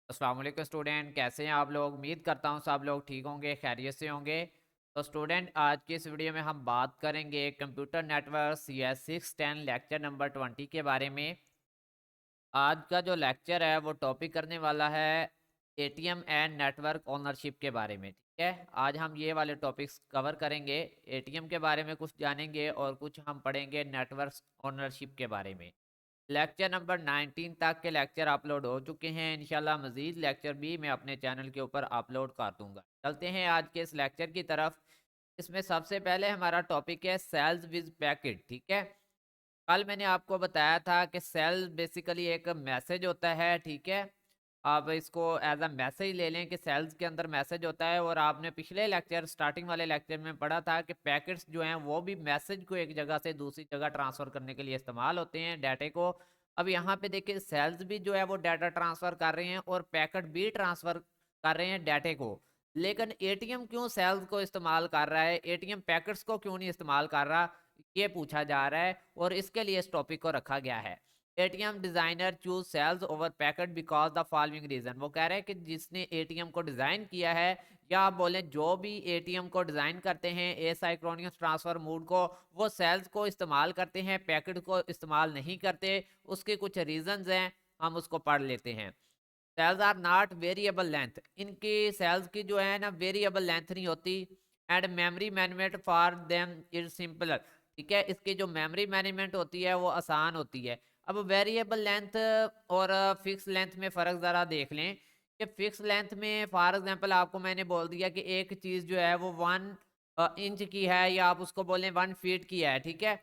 अस्सलाम वालेकुम स्टूडेंट, कैसे हैं आप लोग। उम्मीद करता हूँ सब लोग ठीक होंगे, खैरियत से होंगे। तो स्टूडेंट, आज की इस वीडियो में हम बात करेंगे computer network CS610 lecture number 20 के बारे में। आज का जो लेक्चर है वो टॉपिक करने वाला है एटीएम एंड नेटवर्क ओनरशिप के बारे में। ठीक है, आज हम ये वाले टॉपिक्स कवर करेंगे। एटीएम के बारे में कुछ जानेंगे और कुछ हम पढ़ेंगे नेटवर्क ओनरशिप के बारे में। लेक्चर नंबर 19 तक के लेक्चर अपलोड हो चुके हैं। इंशाल्लाह मज़ीद लेक्चर भी मैं अपने चैनल के ऊपर अपलोड कर दूंगा। चलते हैं आज के इस लेक्चर की तरफ। इसमें सबसे पहले हमारा टॉपिक है सेल्स विद पैकेट। ठीक है, कल मैंने आपको बताया था कि सेल बेसिकली एक मैसेज होता है। ठीक है, आप इसको एज अ मैसेज ले लें कि सेल्स के अंदर मैसेज होता है। और आपने पिछले लेक्चर, स्टार्टिंग वाले लेक्चर में पढ़ा था कि पैकेट्स जो हैं वो भी मैसेज को एक जगह से दूसरी जगह ट्रांसफ़र करने के लिए इस्तेमाल होते हैं, डाटे को। अब यहाँ पे देखिए, सेल्स भी जो है वो डाटा ट्रांसफ़र कर रहे हैं और पैकेट भी ट्रांसफ़र कर रहे हैं डाटे को। लेकिन एटीएम क्यों सेल्स को इस्तेमाल कर रहा है, एटीएम पैकेट्स को क्यों नहीं इस्तेमाल कर रहा, ये पूछा जा रहा है। और इसके लिए इस टॉपिक को रखा गया है। ATM designer choose cells over packet because the following reason. वो कह रहे हैं कि जिसने एटीएम को डिजाइन किया है, या आप बोलें जो भी एटीएम को डिजाइन करते हैं एसाइक्रोनियस ट्रांसफर मोड को, वो सेल्स को इस्तेमाल करते हैं, पैकेट को इस्तेमाल नहीं करते। उसके कुछ रीजंस हैं, हम उसको पढ़ लेते हैं। Cells are not variable length. इनकी सेल्स की जो है ना वेरिएबल लेंथ नहीं होती। And memory management for them is simpler. ठीक है, इसकी जो मेमोरी मैनेजमेंट होती है वो आसान होती है। अब वेरिएबल लेंथ और फिक्स लेंथ में फ़र्क ज़रा देख लें कि फिक्स लेंथ में फॉर एग्जांपल आपको मैंने बोल दिया कि एक चीज़ जो है वो 1 इंच की है, या आप उसको बोलें 1 फीट की है। ठीक है,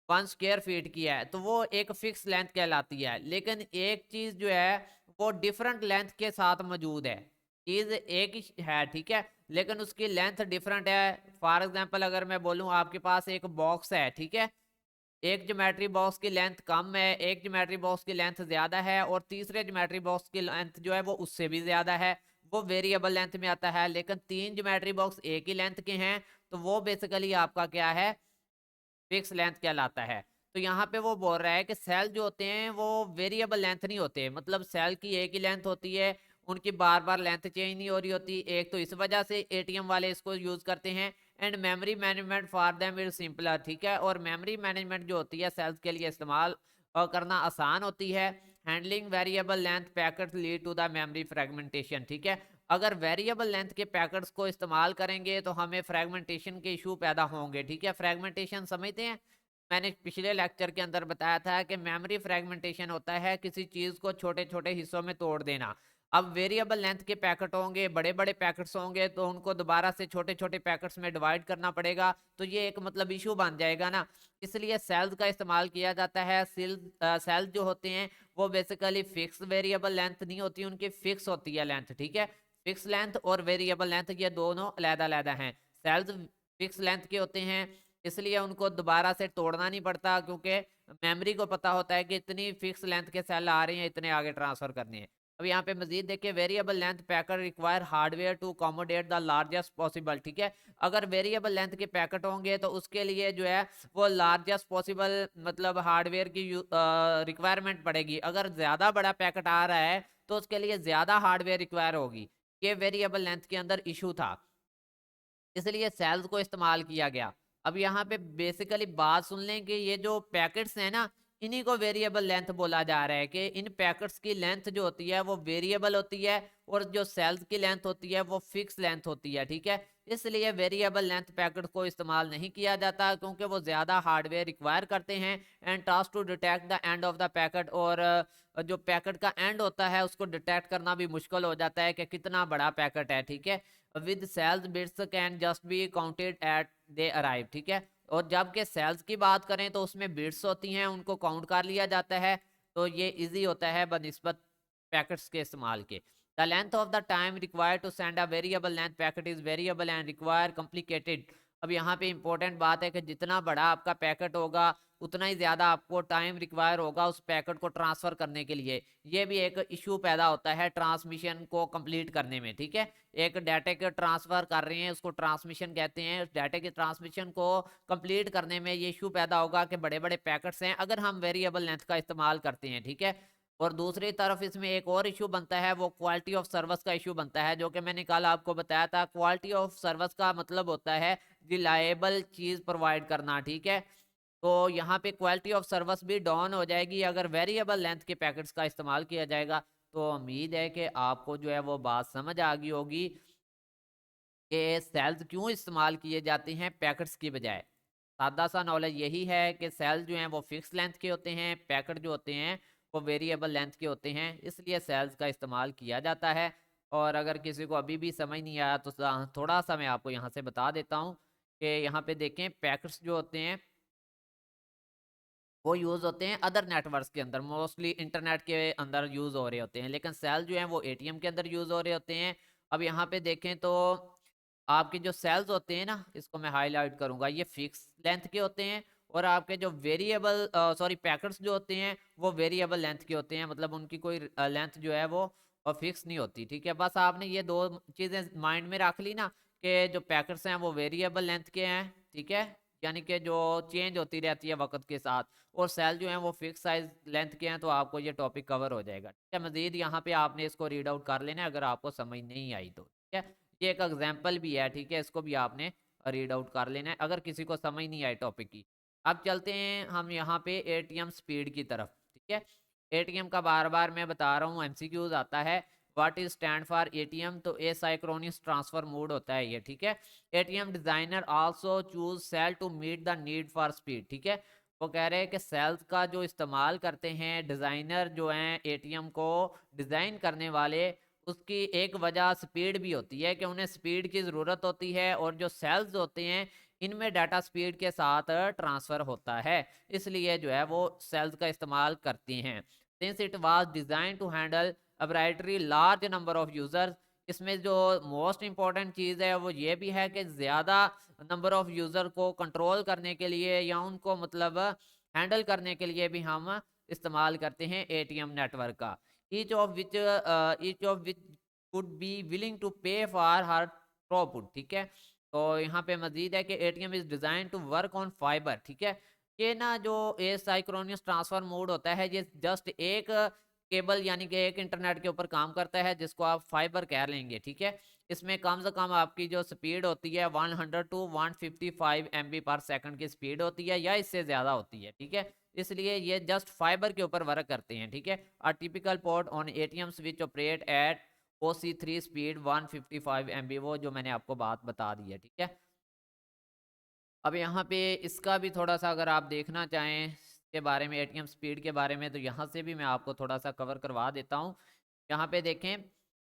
1 स्क्वायर फीट की है, तो वो एक फिक्स लेंथ कहलाती है। लेकिन एक चीज़ जो है वो डिफरेंट लेंथ के साथ मौजूद है। चीज़ एक ही है, ठीक है, लेकिन उसकी लेंथ डिफरेंट है। फॉर एग्जांपल अगर मैं बोलूँ आपके पास एक बॉक्स है, ठीक है, एक ज्योमेट्री बॉक्स की लेंथ कम है, एक ज्योमेट्री बॉक्स की लेंथ ज़्यादा है, और तीसरे ज्योमेट्री बॉक्स की लेंथ जो है वो उससे भी ज़्यादा है। वो वेरिएबल लेंथ में आता है। लेकिन 3 ज्योमेट्री बॉक्स एक ही लेंथ के हैं, तो वो बेसिकली आपका क्या है, फिक्स लेंथ कहलाता है। तो यहाँ पे वो बोल रहा है कि सेल जो होते हैं वो वेरिएबल लेंथ नहीं होते। मतलब सेल की एक ही लेंथ होती है, उनकी बार बार लेंथ चेंज नहीं हो रही होती। एक तो इस वजह से एटीएम वाले इसको यूज करते हैं। And memory management for them is simpler. ठीक है, और मेमोरी मैनेजमेंट जो होती है सेल्स के लिए इस्तेमाल करना आसान होती है। Handling variable length packets lead to the memory fragmentation. ठीक है, अगर वेरिएबल लेंथ के पैकेट्स को इस्तेमाल करेंगे तो हमें फ्रेगमेंटेशन के इशू पैदा होंगे। ठीक है, फ्रेगमेंटेशन समझते हैं, मैंने पिछले लेक्चर के अंदर बताया था कि मेमोरी फ्रेगमेंटेशन होता है किसी चीज़ को छोटे छोटे हिस्सों में तोड़ देना। अब वेरिएबल लेंथ के पैकेट होंगे, बड़े बड़े पैकेट्स होंगे, तो उनको दोबारा से छोटे छोटे पैकेट्स में डिवाइड करना पड़ेगा। तो ये एक मतलब इशू बन जाएगा ना। इसलिए सेल्स का इस्तेमाल किया जाता है। सेल्स जो होते हैं वो बेसिकली फिक्स वेरिएबल लेंथ नहीं होती, उनकी फिक्स होती है लेंथ। ठीक है, फिक्स लेंथ और वेरिएबल लेंथ ये दोनों अलग-अलग हैं। सेल्स फिक्स लेंथ के होते हैं, इसलिए उनको दोबारा से तोड़ना नहीं पड़ता, क्योंकि मेमोरी को पता होता है कि इतनी फिक्स लेंथ के सेल आ रहे हैं, इतने आगे ट्रांसफर करने हैं। अब यहाँ पे मजीद देखिए, variable length packet require hardware to accommodate the largest possible. ठीक है, अगर वेरिएबल लेंथ के पैकेट होंगे तो उसके लिए जो है वो लार्जेस्ट पॉसिबल मतलब हार्डवेयर की रिक्वायरमेंट पड़ेगी। अगर ज़्यादा बड़ा पैकेट आ रहा है तो उसके लिए ज़्यादा हार्डवेयर रिक्वायर होगी। ये वेरिएबल लेंथ के अंदर इशू था, इसलिए सेल्स को इस्तेमाल किया गया। अब यहाँ पे बेसिकली बात सुन लें कि ये जो पैकेट्स हैं ना, इन्हीं को वेरिएबल लेंथ बोला जा रहा है कि इन पैकेट्स की लेंथ जो होती है वो वेरिएबल होती है, और जो सेल्स की लेंथ होती है वो फिक्स लेंथ होती है। ठीक है, इसलिए वेरिएबल लेंथ पैकेट को इस्तेमाल नहीं किया जाता, क्योंकि वो ज़्यादा हार्डवेयर रिक्वायर करते हैं। And task to detect the end of the packet, और जो पैकेट का एंड होता है उसको डिटेक्ट करना भी मुश्किल हो जाता है कि कितना बड़ा पैकेट है। ठीक है, with cells bits can just be counted at they arrive. ठीक है, और जबकि सेल्स की बात करें तो उसमें बिट्स होती हैं, उनको काउंट कर लिया जाता है। तो ये इजी होता है बनिस्बत पैकेट्स के इस्तेमाल के। The length of the time required to send a variable length packet is variable and require complicated. अब यहाँ पे इंपॉर्टेंट बात है कि जितना बड़ा आपका पैकेट होगा उतना ही ज़्यादा आपको टाइम रिक्वायर होगा उस पैकेट को ट्रांसफ़र करने के लिए। ये भी एक इशू पैदा होता है ट्रांसमिशन को कंप्लीट करने में। ठीक है, एक डाटा के ट्रांसफ़र कर रहे हैं, उसको ट्रांसमिशन कहते हैं। उस डाटा के ट्रांसमिशन को कंप्लीट करने में ये इशू पैदा होगा कि बड़े बड़े पैकेट्स हैं, अगर हम वेरिएबल लेंथ का इस्तेमाल करते हैं। ठीक है, और दूसरी तरफ इसमें एक और इशू बनता है, वो क्वालिटी ऑफ सर्विस का इशू बनता है, जो कि मैंने कल आपको बताया था। क्वालिटी ऑफ सर्विस का मतलब होता है रिलायबल चीज़ प्रोवाइड करना, ठीक है। तो यहाँ पे क्वालिटी ऑफ सर्विस भी डाउन हो जाएगी अगर वेरिएबल लेंथ के पैकेट्स का इस्तेमाल किया जाएगा। तो उम्मीद है कि आपको जो है वो बात समझ आ गई होगी कि सेल्स क्यों इस्तेमाल किए जाते हैं पैकेट्स की बजाय। सादा सा नॉलेज यही है कि सेल्स जो हैं वो फिक्स लेंथ के होते हैं, पैकेट जो होते हैं वो वेरिएबल लेंथ के होते हैं, इसलिए सेल्स का इस्तेमाल किया जाता है। और अगर किसी को अभी भी समझ नहीं आया तो थोड़ा सा मैं आपको यहाँ से बता देता हूँ कि यहाँ पे देखें, पैकेट्स जो होते हैं वो यूज़ होते हैं अदर नेटवर्क्स के अंदर, मोस्टली इंटरनेट के अंदर यूज़ हो रहे होते हैं, लेकिन सेल जो हैं वो एटीएम के अंदर यूज़ हो रहे होते हैं। अब यहाँ पे देखें तो आपके जो सेल्स होते हैं ना, इसको मैं हाईलाइट करूँगा, ये फिक्स लेंथ के होते हैं। और आपके जो वेरिएबल सॉरी पैकेट्स जो होते हैं वो वेरिएबल लेंथ के होते हैं, मतलब उनकी कोई लेंथ जो है वो फिक्स नहीं होती, ठीक है। बस आपने ये दो चीज़ें माइंड में रख ली ना, कि जो पैकेट्स हैं वो वेरिएबल लेंथ के हैं, ठीक है, यानी कि जो चेंज होती रहती है वक्त के साथ, और सेल जो है वो फिक्स साइज लेंथ के हैं, तो आपको ये टॉपिक कवर हो जाएगा, ठीक है। मजीद यहाँ पे आपने इसको रीड आउट कर लेना है अगर आपको समझ नहीं आई तो, ठीक है। ये एक एग्जाम्पल भी है, ठीक है, इसको भी आपने रीड आउट कर लेना है अगर किसी को समझ नहीं आई टॉपिक की। अब चलते हैं हम यहाँ पे एटीएम स्पीड की तरफ, ठीक है। एटीएम का बार बार मैं बता रहा हूँ एमसीक्यूज आता है। What is stand for ATM, तो एसाइक्रोनस ट्रांसफर मोड होता है ये, ठीक है। ATM designer also choose cell to meet the need for speed, ठीक है। वो कह रहे हैं कि सेल्स का जो इस्तेमाल करते हैं डिज़ाइनर जो हैं एटीएम को डिज़ाइन करने वाले, उसकी एक वजह स्पीड भी होती है कि उन्हें स्पीड की ज़रूरत होती है, और जो सेल्स होते हैं इनमें डाटा स्पीड के साथ ट्रांसफ़र होता है, इसलिए जो है वो सेल्स का इस्तेमाल करती हैं। Since it was design to handle a large number of users, इसमें जो मोस्ट इम्पॉर्टेंट चीज़ है वो ये भी है कि ज़्यादा नंबर ऑफ यूज़र को कंट्रोल करने के लिए या उनको मतलब हैंडल करने के लिए भी हम इस्तेमाल करते हैं एटीएम नेटवर्क का। Each of which would be willing to pay for her throughput, ठीक है। तो यहाँ पे मजीद है कि ATM is design to work on fibre, ठीक है। ये ना जो एसाइक्रोनस ट्रांसफर मोड होता है ये जस्ट एक केबल यानी कि एक इंटरनेट के ऊपर काम करता है, जिसको आप फाइबर कह लेंगे, ठीक है। इसमें कम से कम आपकी जो स्पीड होती है 100 टू 155 MB पर सेकंड की स्पीड होती है, या इससे ज़्यादा होती है, ठीक है। इसलिए ये जस्ट फाइबर के ऊपर वर्क करते हैं, ठीक है। A typical port on ATMs which operate at OC3 speed 155 MB, वो जो मैंने आपको बात बता दी है, ठीक है। अब यहाँ पे इसका भी थोड़ा सा अगर आप देखना चाहें के बारे में, एटीएम स्पीड के बारे में, तो यहाँ से भी मैं आपको थोड़ा सा कवर करवा देता हूँ। यहाँ पे देखें,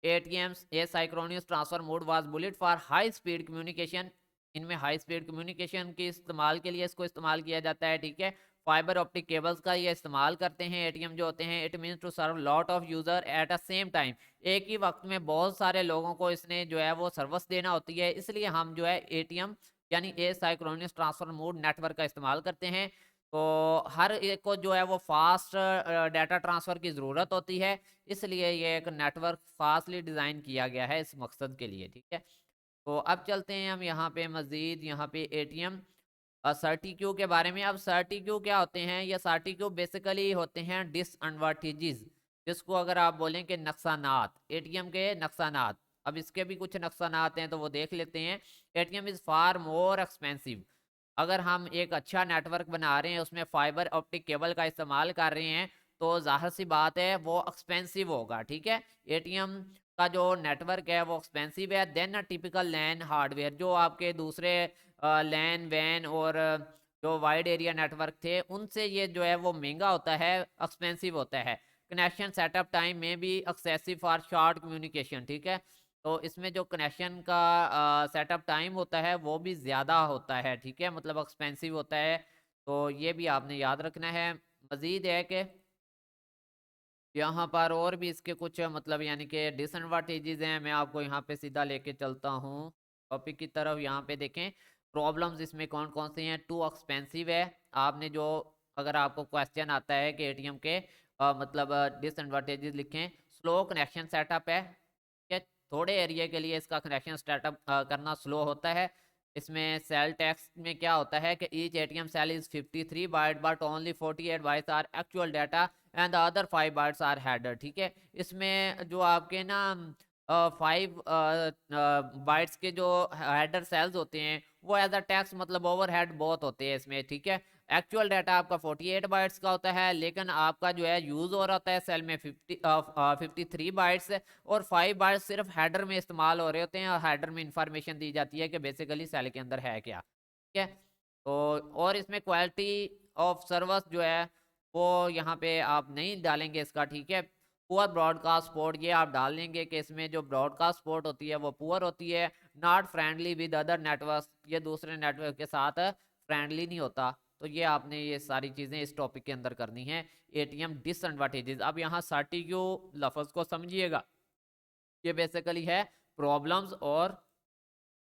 ATMs asynchronous transfer mode was built for high speed communication, इनमें हाई स्पीड कम्युनिकेशन के इस्तेमाल के लिए इसको इस्तेमाल किया जाता है, ठीक है। फाइबर ऑप्टिक केबल्स का ये इस्तेमाल करते हैं एटीएम जो होते हैं। It means to serve lot of user at a same time, एक ही वक्त में बहुत सारे लोगों को इसने जो है वो सर्विस देना होती है, इसलिए हम जो है एटीएम यानी एसाइक्रोनस ट्रांसफर मोड नेटवर्क का इस्तेमाल करते हैं। तो हर एक को जो है वो फास्ट डाटा ट्रांसफ़र की ज़रूरत होती है, इसलिए ये एक नेटवर्क फास्टली डिज़ाइन किया गया है इस मकसद के लिए, ठीक है। तो अब चलते हैं हम यहाँ पे मज़ीद, यहाँ पे एटीएम सर्टिक्यू के बारे में। अब सर्टिक्यू क्या होते हैं, ये सर्टिक्यू बेसिकली होते हैं डिसएडवांटेजेस, जिसको अगर आप बोलें कि नुकसानात, एटीएम के नुकसानात। अब इसके भी कुछ नुकसानात हैं तो वो देख लेते हैं। ATM is far more expensive, अगर हम एक अच्छा नेटवर्क बना रहे हैं, उसमें फाइबर ऑप्टिक केबल का इस्तेमाल कर रहे हैं, तो जाहिर सी बात है वो एक्सपेंसिव होगा, ठीक है। एटीएम का जो नेटवर्क है वो एक्सपेंसिव है देन टिपिकल लैन हार्डवेयर, जो आपके दूसरे लैन वैन और जो वाइड एरिया नेटवर्क थे उनसे ये जो है वो महंगा होता है, एक्सपेंसिव होता है। कनेक्शन सेटअप टाइम में भी एक्सेसिव फॉर शॉर्ट कम्युनिकेशन, ठीक है। तो इसमें जो कनेक्शन का सेटअप टाइम होता है वो भी ज़्यादा होता है, ठीक है, मतलब एक्सपेंसिव होता है। तो ये भी आपने याद रखना है। मज़ीद है कि यहाँ पर और भी इसके कुछ मतलब यानी कि डिसएडवांटेजेस हैं, मैं आपको यहाँ पे सीधा लेके चलता हूँ टॉपिक की तरफ। यहाँ पे देखें प्रॉब्लम्स इसमें कौन कौन से हैं। टू एक्सपेंसिव है, आपने जो अगर आपको क्वेश्चन आता है कि एटीएम के मतलब डिसएडवांटेजेस लिखें। स्लो कनेक्शन सेटअप है, ठीक है, थोड़े एरिया के लिए इसका कनेक्शन सेटअप करना स्लो होता है। इसमें सेल टैक्स में क्या होता है कि each ATM cell is 53 byte but only 48 bytes are actual data and the other 5 bytes are header. ठीक है, इसमें जो आपके ना 5 बाइट्स के जो हेडर सेल्स होते हैं वो एज अ टेक्स्ट मतलब ओवरहेड बहुत होते हैं इसमें। ठीक है, एक्चुअल डाटा आपका 48 बाइट्स का होता है, लेकिन आपका जो है यूज हो रहा होता है सेल में 53 बाइट्स, और 5 बाइट्स सिर्फ हेडर में इस्तेमाल हो रहे होते हैं, और हेडर में इंफॉर्मेशन दी जाती है कि बेसिकली सेल के अंदर है क्या। ठीक है, तो और इसमें क्वालिटी ऑफ सर्विस जो है वो यहाँ पे आप नहीं डालेंगे इसका। ठीक है, पुअर ब्रॉडकास्ट सपोर्ट ये आप डाल देंगे कि इसमें जो ब्रॉडकास्ट सपोर्ट होती है वो पुअर होती है। Not friendly with other network, ये दूसरे नेटवर्क के साथ फ्रेंडली नहीं होता। तो ये आपने ये सारी चीज़ें इस टॉपिक के अंदर करनी है। एटीएम डिसएडवांटेजेस, अब यहाँ सार्टिक्यू लफ्ज़ को समझिएगा, ये बेसिकली है प्रॉब्लम्स और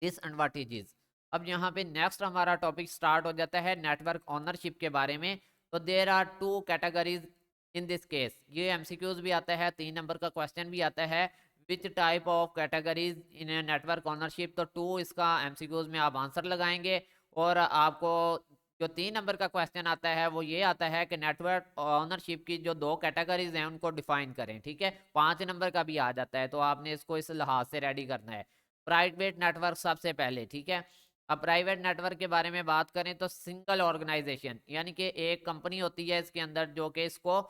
डिसएडवांटेजेस। अब यहाँ पे नेक्स्ट हमारा टॉपिक स्टार्ट हो जाता है नेटवर्क ओनरशिप के बारे में। तो there are 2 categories in this case, ये एमसीक्यूज भी आता है, 3 नंबर का क्वेश्चन भी आता है। Which type of categories in network ownership, तो 2 इसका एमसीक्यूज में आप आंसर लगाएंगे। और आपको जो 3 नंबर का क्वेश्चन आता है वो ये आता है कि नेटवर्क ओनरशिप की जो 2 कैटेगरीज हैं उनको डिफाइन करें। ठीक है, 5 नंबर का भी आ जाता है, तो आपने इसको इस लिहाज से रेडी करना है। प्राइवेट नेटवर्क सबसे पहले। ठीक है, अब प्राइवेट नेटवर्क के बारे में बात करें तो सिंगल ऑर्गेनाइजेशन, यानी कि एक कंपनी होती है इसके अंदर जो कि इसको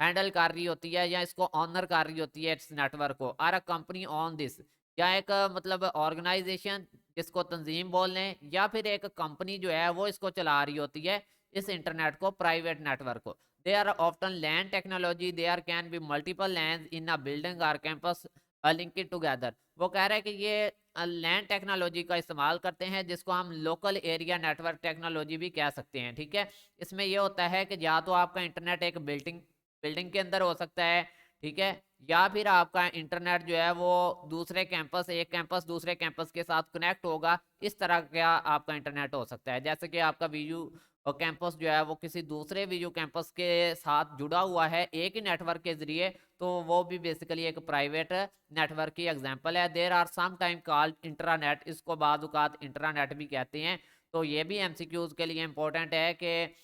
हैंडल कर रही होती है या इसको ऑनर कर रही होती है इस नेटवर्क को। Or a company on this, या एक मतलब ऑर्गेनाइजेशन जिसको तंजीम बोल लें, या फिर एक कंपनी जो है वो इसको चला रही होती है इस इंटरनेट को, प्राइवेट नेटवर्क को। They are often LAN technology, they are can be multiple LAN in a building or campus linked together. वो कह रहा है कि ये लैंड टेक्नोलॉजी का इस्तेमाल करते हैं जिसको हम लोकल एरिया नेटवर्क टेक्नोलॉजी भी कह सकते हैं। ठीक है, इसमें यह होता है कि या तो आपका इंटरनेट एक बिल्डिंग के अंदर हो सकता है। ठीक है, या फिर आपका इंटरनेट जो है वो दूसरे कैंपस, एक कैंपस दूसरे कैंपस के साथ कनेक्ट होगा, इस तरह का आपका इंटरनेट हो सकता है। जैसे कि आपका वीयू कैंपस जो है वो किसी दूसरे वीयू कैंपस के साथ जुड़ा हुआ है एक ही नेटवर्क के जरिए, तो वो भी बेसिकली एक प्राइवेट नेटवर्क की एग्जांपल है। There are some time called intranet, इसको बाद औक़ात इंट्रानेट भी कहते हैं। तो ये भी एमसीक्यूज के लिए इंपॉर्टेंट है कि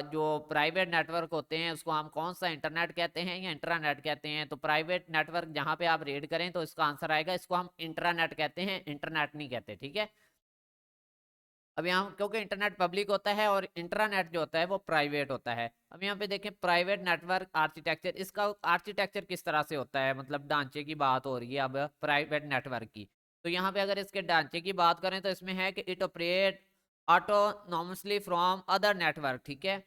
जो प्राइवेट नेटवर्क होते हैं उसको हम कौन सा इंटरनेट कहते हैं या इंट्रानेट कहते हैं। तो प्राइवेट नेटवर्क जहां पे आप रीड करें तो इसका आंसर आएगा, इसको हम इंट्रानेट कहते हैं, इंटरनेट नहीं कहते। ठीक है, अब यहाँ क्योंकि इंटरनेट पब्लिक होता है और इंट्रानेट जो होता है वो प्राइवेट होता है। अब यहाँ पे देखें प्राइवेट नेटवर्क आर्किटेक्चर, इसका आर्किटेक्चर किस तरह से होता है, मतलब ढांचे की बात हो रही है अब प्राइवेट नेटवर्क की। तो यहाँ पे अगर इसके ढांचे की बात करें तो इसमें है कि it operate autonomously from other network. ठीक है,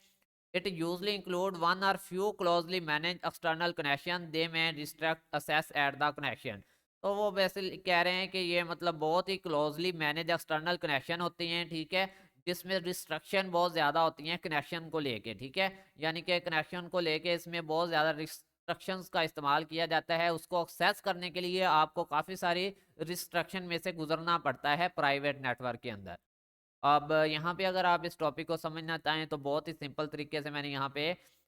it usually include one or few closely manage external connection, they may restrict access at the connection. तो वो वैसे कह रहे हैं कि ये मतलब बहुत ही क्लोजली मैनेज एक्सटर्नल कनेक्शन होते हैं। ठीक है, जिसमें रिस्ट्रक्शन बहुत ज़्यादा होती हैं कनेक्शन को लेके। ठीक है, यानी कि कनेक्शन को लेके इसमें बहुत ज़्यादा रिस्ट्रक्शंस का इस्तेमाल किया जाता है। उसको एक्सेस करने के लिए आपको काफ़ी सारी रिस्ट्रक्शन में से गुजरना पड़ता है प्राइवेट नेटवर्क के अंदर। अब यहाँ पे अगर आप इस टॉपिक को समझना चाहें तो बहुत ही सिंपल तरीके से मैंने यहाँ पे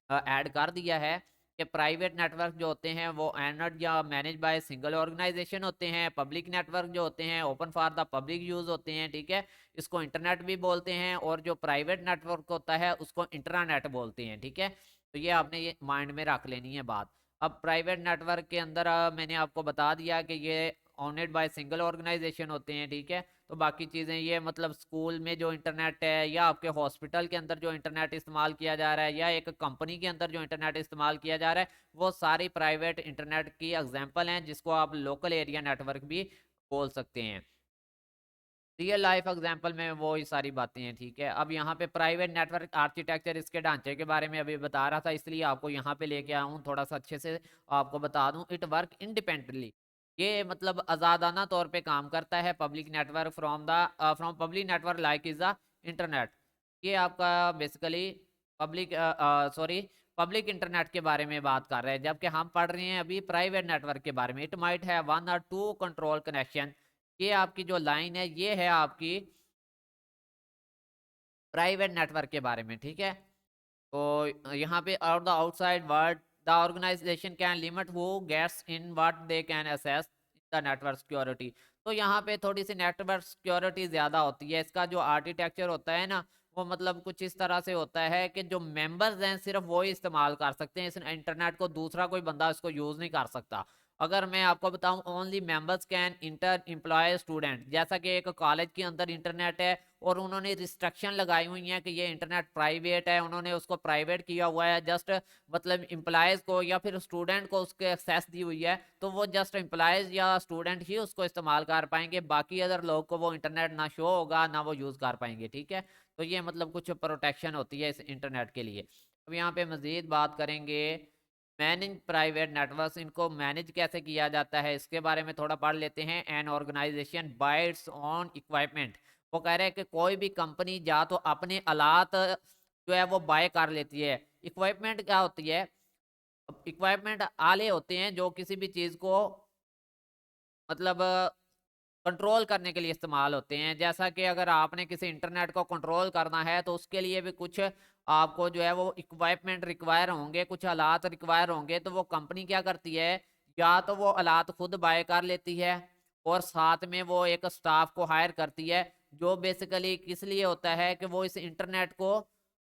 ऐड कर दिया है कि प्राइवेट नेटवर्क जो होते हैं वो एनर्ड या मैनेज बाय सिंगल ऑर्गेनाइजेशन होते हैं। पब्लिक नेटवर्क जो होते हैं open for the public use होते हैं। ठीक है, इसको इंटरनेट भी बोलते हैं, और जो प्राइवेट नेटवर्क होता है उसको इंट्रानेट बोलते हैं। ठीक है, तो ये आपने ये माइंड में रख लेनी है बात। अब प्राइवेट नेटवर्क के अंदर मैंने आपको बता दिया कि ये ऑनेड बाय सिंगल ऑर्गेनाइजेशन होते हैं। ठीक है, तो बाकी चीज़ें ये मतलब स्कूल में जो इंटरनेट है, या आपके हॉस्पिटल के अंदर जो इंटरनेट इस्तेमाल किया जा रहा है, या एक कंपनी के अंदर जो इंटरनेट इस्तेमाल किया जा रहा है, वो सारी प्राइवेट इंटरनेट की एग्जांपल हैं जिसको आप लोकल एरिया नेटवर्क भी बोल सकते हैं। रियल लाइफ एग्जांपल में वो ही सारी बातें हैं। ठीक है, अब यहाँ पे प्राइवेट नेटवर्क आर्किटेक्चर, इसके ढांचे के बारे में अभी बता रहा था, इसलिए आपको यहाँ पे लेके आया हूँ, थोड़ा सा अच्छे से आपको बता दूँ। इट वर्क इंडिपेंडेंटली, ये मतलब आज़ादाना तौर पे काम करता है public network from public network like is the internet. ये आपका basically public sorry public internet के बारे में बात कर रहे हैं, जबकि हम पढ़ रहे हैं अभी प्राइवेट नेटवर्क के बारे में। इट माइट है 1 or 2 कंट्रोल कनेक्शन, ये आपकी जो लाइन है ये है आपकी प्राइवेट नेटवर्क के बारे में। ठीक है, तो यहाँ पे और the outside world the organisation can limit who gets in what they can access the network security. तो यहाँ पे थोड़ी सी नेटवर्क सिक्योरिटी ज़्यादा होती है। इसका जो आर्किटेक्चर होता है ना वो मतलब कुछ इस तरह से होता है कि जो मेंबर्स हैं सिर्फ वो ही इस्तेमाल कर सकते हैं इस इंटरनेट को, दूसरा कोई बंदा इसको यूज नहीं कर सकता। अगर मैं आपको बताऊं, only members can enter employ student, जैसा कि एक कॉलेज के अंदर इंटरनेट है और उन्होंने रिस्ट्रिक्शन लगाई हुई है कि ये इंटरनेट प्राइवेट है, उन्होंने उसको प्राइवेट किया हुआ है, जस्ट मतलब एम्प्लॉयज को या फिर स्टूडेंट को उसके एक्सेस दी हुई है, तो वो जस्ट एम्प्लॉयज या स्टूडेंट ही उसको इस्तेमाल कर पाएंगे, बाकी अदर लोग को वो इंटरनेट ना शो होगा ना वो यूज कर पाएंगे। ठीक है, तो ये मतलब कुछ प्रोटेक्शन होती है इस इंटरनेट के लिए। अब यहाँ पे मजीद बात करेंगे मैनेज प्राइवेट नेटवर्क्स, इनको मैनेज कैसे किया जाता है इसके बारे में थोड़ा पढ़ लेते हैं। An organisation bites on equipment, वो कह रहे हैं कि कोई भी कंपनी या तो अपने आलात जो है वो बाय कर लेती है। इक्विपमेंट क्या होती है? इक्विपमेंट आले होते हैं जो किसी भी चीज को मतलब कंट्रोल करने के लिए इस्तेमाल होते हैं। जैसा कि अगर आपने किसी इंटरनेट को कंट्रोल करना है तो उसके लिए भी कुछ आपको जो है वो इक्विपमेंट रिक्वायर होंगे, कुछ आलात रिक्वायर होंगे, तो वो कंपनी क्या करती है, या तो वो आलात खुद बाय कर लेती है और साथ में वो एक स्टाफ को हायर करती है जो बेसिकली किस लिए होता है कि वो इस इंटरनेट को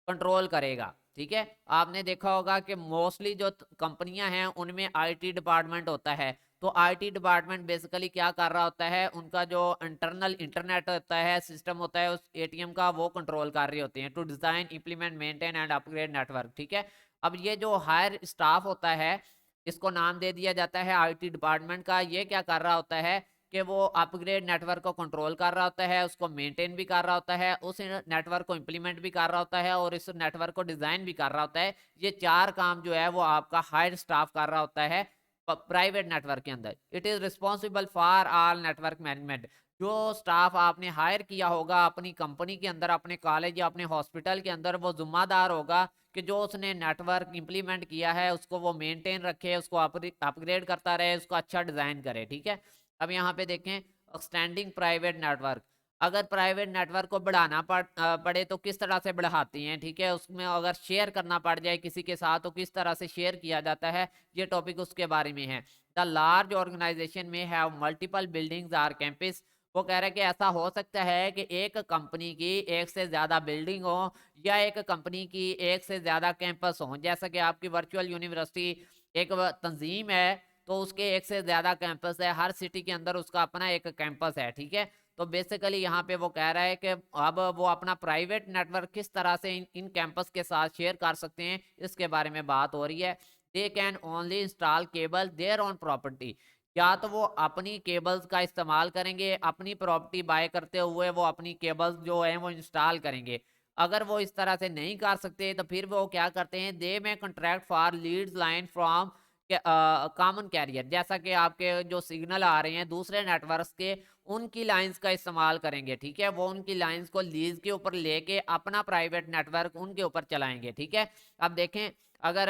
कंट्रोल करेगा। ठीक है, आपने देखा होगा कि मोस्टली जो कंपनियां हैं उनमें आईटी डिपार्टमेंट होता है, तो आईटी डिपार्टमेंट बेसिकली क्या कर रहा होता है, उनका जो इंटरनल इंटरनेट होता है, सिस्टम होता है उस एटीएम का, वो कंट्रोल कर रही होती हैं to design implement maintain and upgrade network. ठीक है, अब ये जो हायर स्टाफ होता है इसको नाम दे दिया जाता है आईटी डिपार्टमेंट का, ये क्या कर रहा होता है कि वो अपग्रेड नेटवर्क को कंट्रोल कर रहा होता है, उसको मेंटेन भी कर रहा होता है, उस नेटवर्क को इंप्लीमेंट भी कर रहा होता है और इस नेटवर्क को डिजाइन भी कर रहा होता है। ये चार काम जो है वो आपका हायर स्टाफ कर रहा होता है प्राइवेट नेटवर्क के अंदर। It is responsible for all network management. जो स्टाफ आपने हायर किया होगा अपनी कंपनी के अंदर, अपने कॉलेज या अपने हॉस्पिटल के अंदर, वो जिम्मेदार होगा कि जो उसने नेटवर्क इंप्लीमेंट किया है उसको वो मेंटेन रखे, उसको अपग्रेड करता रहे, उसको अच्छा डिजाइन करे। ठीक है, अब यहाँ पे देखें एक्सटेंडिंग प्राइवेट नेटवर्क। अगर प्राइवेट नेटवर्क को बढ़ाना पड़े तो किस तरह से बढ़ाती हैं। ठीक है, उसमें अगर शेयर करना पड़ जाए किसी के साथ तो किस तरह से शेयर किया जाता है, ये टॉपिक उसके बारे में है। The large organisation may have multiple buildings or campus, वो कह रहे हैं कि ऐसा हो सकता है कि एक कंपनी की एक से ज्यादा बिल्डिंग हो या एक कंपनी की एक से ज्यादा कैंपस हो। जैसा कि आपकी वर्चुअल यूनिवर्सिटी एक तंजीम है तो उसके एक से ज्यादा कैंपस है, हर सिटी के अंदर उसका अपना एक कैंपस है। ठीक है, तो बेसिकली यहाँ पे वो कह रहा है कि अब वो अपना प्राइवेट नेटवर्क किस तरह से इन कैंपस के साथ शेयर कर सकते हैं इसके बारे में बात हो रही है। They can only install cable their own property, या तो वो अपनी केबल्स का इस्तेमाल करेंगे, अपनी प्रॉपर्टी बाय करते हुए वो अपनी केबल्स जो है वो इंस्टॉल करेंगे। अगर वो इस तरह से नहीं कर सकते तो फिर वो क्या करते हैं, दे में कॉन्ट्रैक्ट फॉर लीड्स लाइन फ्रॉम कॉमन कैरियर, जैसा कि आपके जो सिग्नल आ रहे हैं दूसरे नेटवर्क्स के उनकी लाइंस का इस्तेमाल करेंगे। ठीक है, वो उनकी लाइंस को लीज के ऊपर लेके अपना प्राइवेट नेटवर्क उनके ऊपर चलाएंगे। ठीक है, अब देखें अगर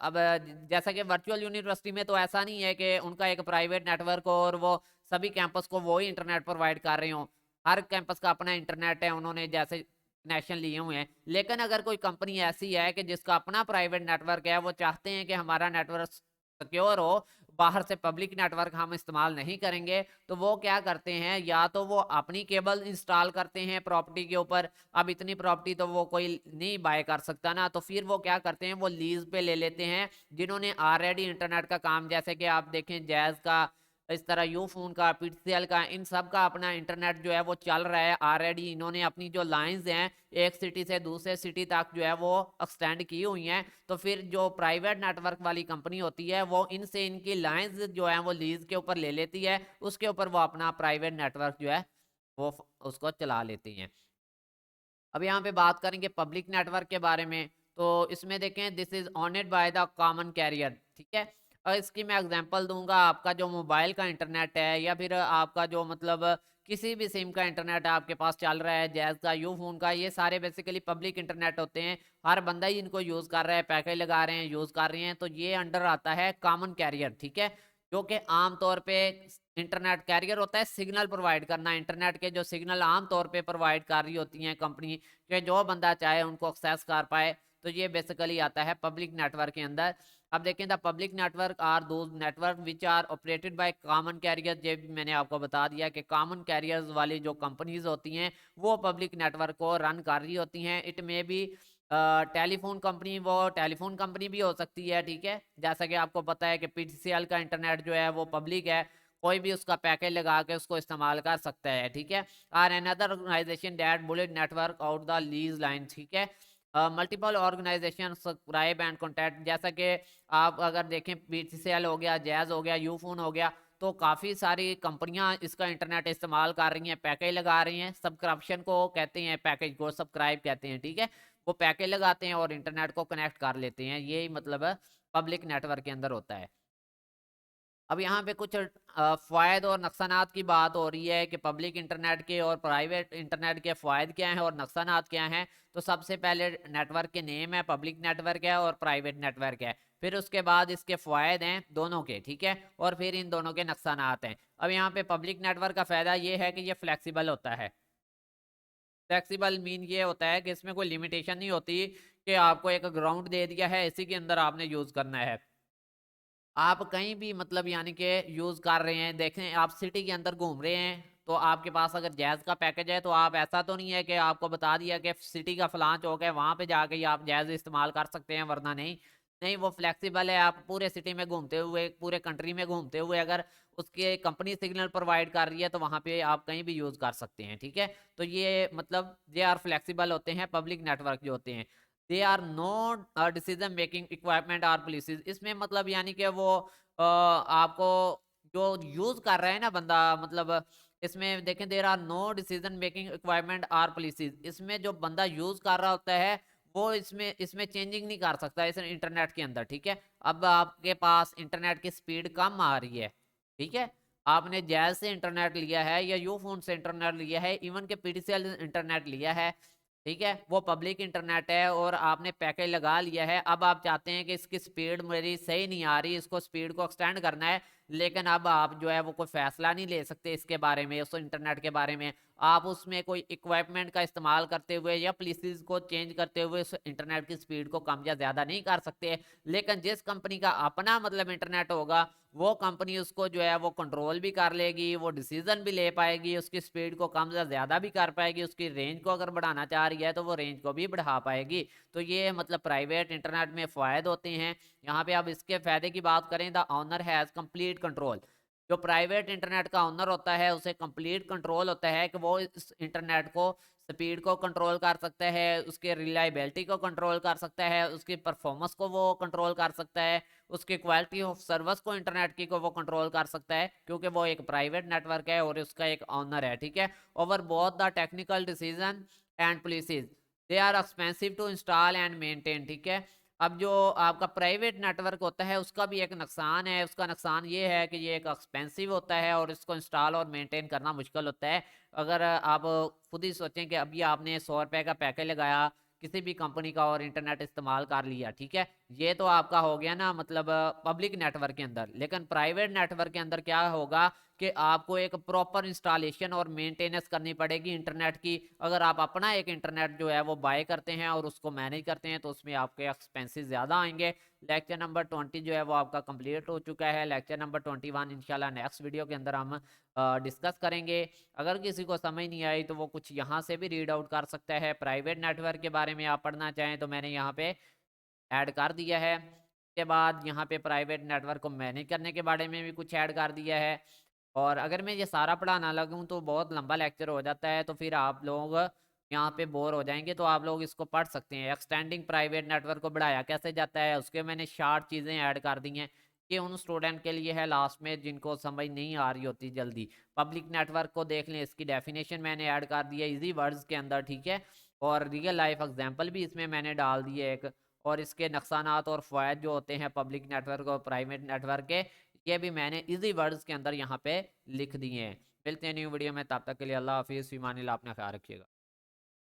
अब जैसा कि वर्चुअल यूनिवर्सिटी में तो ऐसा नहीं है कि उनका एक प्राइवेट नेटवर्क हो और वो सभी कैंपस को वो ही इंटरनेट प्रोवाइड कर रहे हो, हर कैंपस का अपना इंटरनेट है, उन्होंने जैसे कनेक्शन लिए हुए हैं। लेकिन अगर कोई कंपनी ऐसी है कि जिसका अपना प्राइवेट नेटवर्क है, वो चाहते हैं कि हमारा नेटवर्क सिक्योर हो, बाहर से पब्लिक नेटवर्क हम इस्तेमाल नहीं करेंगे, तो वो क्या करते हैं, या तो वो अपनी केबल इंस्टॉल करते हैं प्रॉपर्टी के ऊपर। अब इतनी प्रॉपर्टी तो वो कोई नहीं बाय कर सकता ना, तो फिर वो क्या करते हैं, वो लीज पे ले लेते हैं जिन्होंने ऑलरेडी इंटरनेट का काम, जैसे कि आप देखें जैज का, इस तरह यू फोन का, पीटीसीएल का, इन सब का अपना इंटरनेट जो है वो चल रहा है ऑलरेडी। इन्होंने अपनी जो लाइंस हैं एक सिटी से दूसरे सिटी तक जो है वो एक्सटेंड की हुई हैं, तो फिर जो प्राइवेट नेटवर्क वाली कंपनी होती है वो इनसे इनकी लाइंस जो है वो लीज के ऊपर ले लेती है, उसके ऊपर वो अपना प्राइवेट नेटवर्क जो है वो उसको चला लेती हैं। अब यहाँ पे बात करेंगे पब्लिक नेटवर्क के बारे में, तो इसमें देखें this is owned by the common carrier. ठीक है, और इसकी मैं एग्जांपल दूंगा, आपका जो मोबाइल का इंटरनेट है या फिर आपका जो मतलब किसी भी सिम का इंटरनेट आपके पास चल रहा है, जैज का, यू फोन का, ये सारे बेसिकली पब्लिक इंटरनेट होते हैं, हर बंदा ही इनको यूज कर रहा है, पैकेज लगा रहे हैं, यूज कर रहे हैं, तो ये अंडर आता है कॉमन कैरियर। ठीक है, जो कि आमतौर पे इंटरनेट कैरियर होता है सिग्नल प्रोवाइड करना, इंटरनेट के जो सिग्नल आमतौर पे प्रोवाइड कर रही होती हैं कंपनी, कि जो बंदा चाहे उनको एक्सेस कर पाए, तो ये बेसिकली आता है पब्लिक नेटवर्क के अंदर। अब देखें the public network are those network which are operated by common carriers. ये भी मैंने आपको बता दिया कि कॉमन कैरियर्स वाली जो कंपनीज होती हैं वो पब्लिक नेटवर्क को रन कर रही होती हैं। इट में भी टेलीफोन कंपनी, वो टेलीफोन कंपनी भी हो सकती है, ठीक है। जैसा कि आपको पता है कि पीटीसीएल का इंटरनेट जो है वो पब्लिक है, कोई भी उसका पैकेज लगा के उसको इस्तेमाल कर सकता है, ठीक है। और another organisation that built network out the lease line, ठीक है। Multiple organisation subscribe and contact, जैसा कि आप अगर देखें पीटीसीएल हो गया, जैज हो गया, यूफोन हो गया, तो काफ़ी सारी कंपनियां इसका इंटरनेट इस्तेमाल कर रही हैं, पैकेज लगा रही हैं। सब्सक्रिप्शन को कहते हैं, पैकेज को सब्सक्राइब कहते हैं, ठीक है। वो पैकेज लगाते हैं और इंटरनेट को कनेक्ट कर लेते हैं, यही मतलब पब्लिक नेटवर्क के अंदर होता है। अब यहाँ पे कुछ फ़ायदे और नुकसानात की बात हो रही है कि पब्लिक इंटरनेट के और प्राइवेट इंटरनेट के फ़ायदे क्या हैं और नुकसानात क्या हैं। तो सबसे पहले नेटवर्क के नेम है, पब्लिक नेटवर्क है और प्राइवेट नेटवर्क है। फिर उसके बाद इसके फ़ायदे हैं दोनों के, ठीक है, और फिर इन दोनों के नुकसानात हैं। अब यहाँ पे पब्लिक नेटवर्क का फ़ायदा ये है कि ये फ्लेक्सिबल होता है। फ्लेक्सिबल मीन ये होता है कि इसमें कोई लिमिटेशन नहीं होती कि आपको एक ग्राउंड दे दिया है, इसी के अंदर आपने यूज़ करना है। आप कहीं भी मतलब यानी कि यूज़ कर रहे हैं, देखें आप सिटी के अंदर घूम रहे हैं, तो आपके पास अगर जैज़ का पैकेज है तो आप, ऐसा तो नहीं है कि आपको बता दिया कि सिटी का फलां चौक है, वहाँ पे जाके ही आप जैज़ इस्तेमाल कर सकते हैं, वरना नहीं। नहीं, वो फ्लेक्सिबल है। आप पूरे सिटी में घूमते हुए, पूरे कंट्री में घूमते हुए अगर उसकी कंपनी सिग्नल प्रोवाइड कर रही है तो वहाँ पे आप कहीं भी यूज़ कर सकते हैं, ठीक है। तो ये मतलब दे आर फ्लेक्सिबल होते हैं पब्लिक नेटवर्क जो होते हैं। They are not decision making equipment or policies, इसमें मतलब यानी कि वो आपको जो यूज कर रहे हैं ना बंदा, मतलब इसमें देखें there are no decision making equipment or policies, इसमें जो बंदा यूज कर रहा होता है वो इसमें इसमें चेंजिंग नहीं कर सकता इस इंटरनेट के अंदर, ठीक है। अब आपके पास इंटरनेट की स्पीड कम आ रही है, ठीक है, आपने जैज से इंटरनेट लिया है या यू फोन से इंटरनेट लिया है, इवन के पीटीसीएल इंटरनेट लिया है, ठीक है, वो पब्लिक इंटरनेट है और आपने पैकेज लगा लिया है। अब आप चाहते हैं कि इसकी स्पीड मेरी सही नहीं आ रही, इसको स्पीड को एक्सटेंड करना है, लेकिन अब आप जो है वो कोई फैसला नहीं ले सकते इसके बारे में, उस इंटरनेट के बारे में। आप उसमें कोई इक्विपमेंट का इस्तेमाल करते हुए या पॉलिसीज को चेंज करते हुए उस इंटरनेट की स्पीड को कम या ज़्यादा नहीं कर सकते। लेकिन जिस कंपनी का अपना मतलब इंटरनेट होगा, वो कंपनी उसको जो है वो कंट्रोल भी कर लेगी, वो डिसीजन भी ले पाएगी, उसकी स्पीड को कम या ज़्यादा भी कर पाएगी, उसकी रेंज को अगर बढ़ाना चाह रही है तो वो रेंज को भी बढ़ा पाएगी। तो ये मतलब प्राइवेट इंटरनेट में फ़ायदे होते हैं। यहाँ पे अब इसके फ़ायदे की बात करें, the owner has complete control. जो प्राइवेट इंटरनेट का ओनर होता है उसे कंप्लीट कंट्रोल होता है कि वो इस इंटरनेट को स्पीड को कंट्रोल कर सकता है, उसके रिलायबिलिटी को कंट्रोल कर सकता है, उसकी परफॉर्मेंस को वो कंट्रोल कर सकता है, उसकी क्वालिटी ऑफ सर्विस को इंटरनेट की को वो कंट्रोल कर सकता है, क्योंकि वो एक प्राइवेट नेटवर्क है और उसका एक ऑनर है, ठीक है। Over both the technical decision and policies, they are expensive to install and maintain, ठीक है। अब जो आपका प्राइवेट नेटवर्क होता है उसका भी एक नुकसान है, उसका नुकसान ये है कि ये एक एक्सपेंसिव होता है और इसको इंस्टॉल और मेंटेन करना मुश्किल होता है। अगर आप खुद ही सोचें कि अभी आपने 100 रुपए का पैकेज लगाया किसी भी कंपनी का और इंटरनेट इस्तेमाल कर लिया, ठीक है, ये तो आपका हो गया ना मतलब पब्लिक नेटवर्क के अंदर। लेकिन प्राइवेट नेटवर्क के अंदर क्या होगा कि आपको एक प्रॉपर इंस्टॉलेशन और मेंटेनेंस करनी पड़ेगी इंटरनेट की। अगर आप अपना एक इंटरनेट जो है वो बाय करते हैं और उसको मैनेज करते हैं तो उसमें आपके एक्सपेंसेस ज़्यादा आएंगे। लेक्चर नंबर 20 जो है वो आपका कंप्लीट हो चुका है। लेक्चर नंबर 21 इंशाल्लाह नेक्स्ट वीडियो के अंदर हम डिस्कस करेंगे। अगर किसी को समझ नहीं आई तो वो कुछ यहाँ से भी रीड आउट कर सकता है। प्राइवेट नेटवर्क के बारे में आप पढ़ना चाहें तो मैंने यहाँ पे ऐड कर दिया है। उसके बाद यहाँ पे प्राइवेट नेटवर्क को मैनेज करने के बारे में भी कुछ ऐड कर दिया है। और अगर मैं ये सारा पढ़ाना लगूँ तो बहुत लंबा लेक्चर हो जाता है, तो फिर आप लोग यहाँ पे बोर हो जाएंगे। तो आप लोग इसको पढ़ सकते हैं। एक्सटेंडिंग प्राइवेट नेटवर्क को बढ़ाया कैसे जाता है उसके मैंने शार्ट चीज़ें ऐड कर दी हैं कि उन स्टूडेंट के लिए है लास्ट में जिनको समझ नहीं आ रही होती जल्दी। पब्लिक नेटवर्क को देख लें, इसकी डेफिनेशन मैंने ऐड कर दी है इजी वर्ड्स के अंदर, ठीक है। और रियल लाइफ एग्जाम्पल भी इसमें मैंने डाल दिए एक। और इसके नुकसानात और फ़ायदे जो होते हैं पब्लिक नेटवर्क और प्राइवेट नेटवर्क के, ये भी मैंने इजी वर्ड्स के अंदर यहाँ पे लिख दिए हैं। मिलते हैं न्यू वीडियो में, तब तक के लिए अल्लाह हाफिज़, फ़ी अमान अल्लाह, अपना ख्याल रखिएगा।